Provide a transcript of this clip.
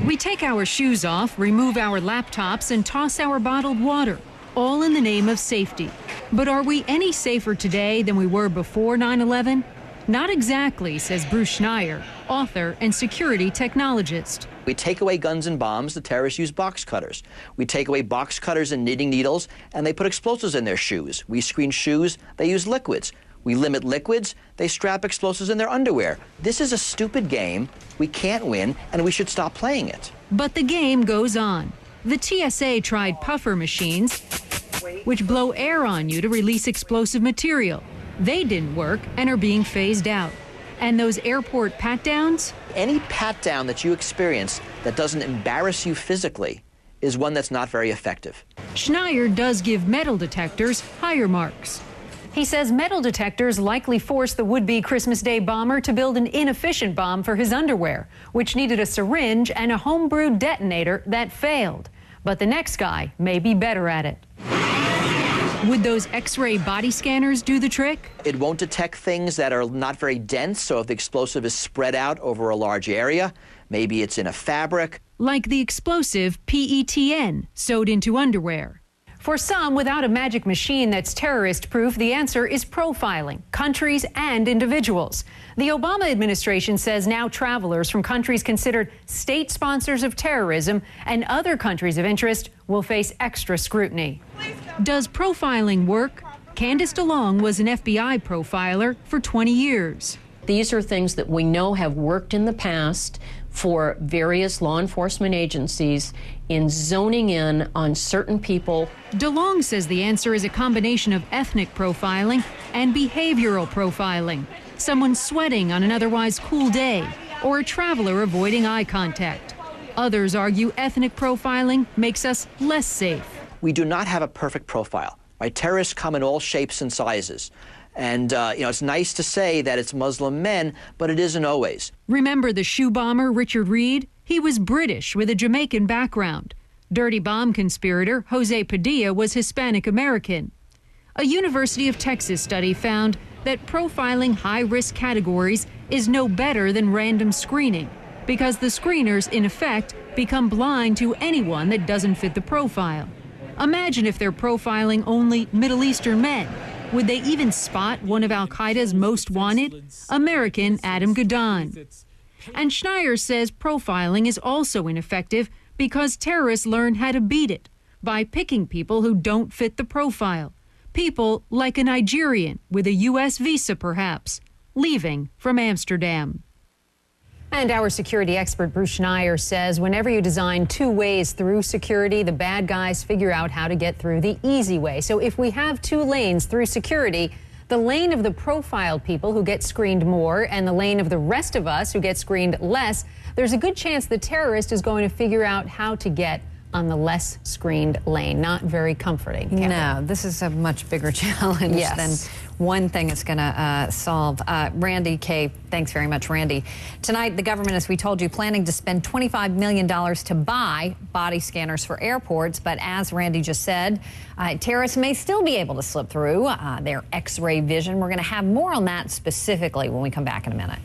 We take our shoes off, remove our laptops, and toss our bottled water, all in the name of safety. But are we any safer today than we were before 9/11? Not exactly, says Bruce Schneier, author and security technologist. We take away guns and bombs, the terrorists use box cutters. We take away box cutters and knitting needles, and they put explosives in their shoes. We screen shoes, they use liquids. We limit liquids, they strap explosives in their underwear. This is a stupid game. We can't win, and we should stop playing it. But the game goes on. The TSA tried puffer machines, which blow air on you to release explosive material. They didn't work and are being phased out. And those airport pat-downs? Any pat-down that you experience that doesn't embarrass you physically is one that's not very effective. Schneier does give metal detectors higher marks. He says metal detectors likely forced the would-be Christmas Day bomber to build an inefficient bomb for his underwear, which needed a syringe and a homebrewed detonator that failed. But the next guy may be better at it. Would those X-ray body scanners do the trick? It won't detect things that are not very dense, so if the explosive is spread out over a large area, maybe it's in a fabric. Like the explosive PETN sewed into underwear. For some, without a magic machine that's terrorist-proof, the answer is profiling countries and individuals. The Obama administration says now travelers from countries considered state sponsors of terrorism and other countries of interest will face extra scrutiny. Does profiling work? Candace DeLong was an FBI profiler for 20 years. These are things that we know have worked in the past for various law enforcement agencies in zoning in on certain people. DeLong says the answer is a combination of ethnic profiling and behavioral profiling. Someone sweating on an otherwise cool day, or a traveler avoiding eye contact. Others argue ethnic profiling makes us less safe. We do not have a perfect profile. Right? Terrorists come in all shapes and sizes. And, it's nice to say that it's Muslim men, but it isn't always. Remember the shoe bomber Richard Reed? He was British with a Jamaican background. Dirty bomb conspirator Jose Padilla was Hispanic American. A University of Texas study found that profiling high-risk categories is no better than random screening, because the screeners, in effect, become blind to anyone that doesn't fit the profile. Imagine if they're profiling only Middle Eastern men. Would they even spot one of al-Qaeda's most wanted? American Adam Gaddan. And Schneier says profiling is also ineffective because terrorists learn how to beat it by picking people who don't fit the profile. People like a Nigerian with a U.S. visa, perhaps, leaving from Amsterdam. And our security expert Bruce Schneier says whenever you design two ways through security, the bad guys figure out how to get through the easy way. So if we have two lanes through security, the lane of the profiled people who get screened more and the lane of the rest of us who get screened less, there's a good chance the terrorist is going to figure out how to get on the less screened lane. Not very comforting. No, this is a much bigger challenge than one thing it's going to solve. Randy Kay, thanks very much, Randy. Tonight, the government, as we told you, planning to spend $25 million to buy body scanners for airports. But as Randy just said, terrorists may still be able to slip through their X-ray vision. We're going to have more on that specifically when we come back in a minute.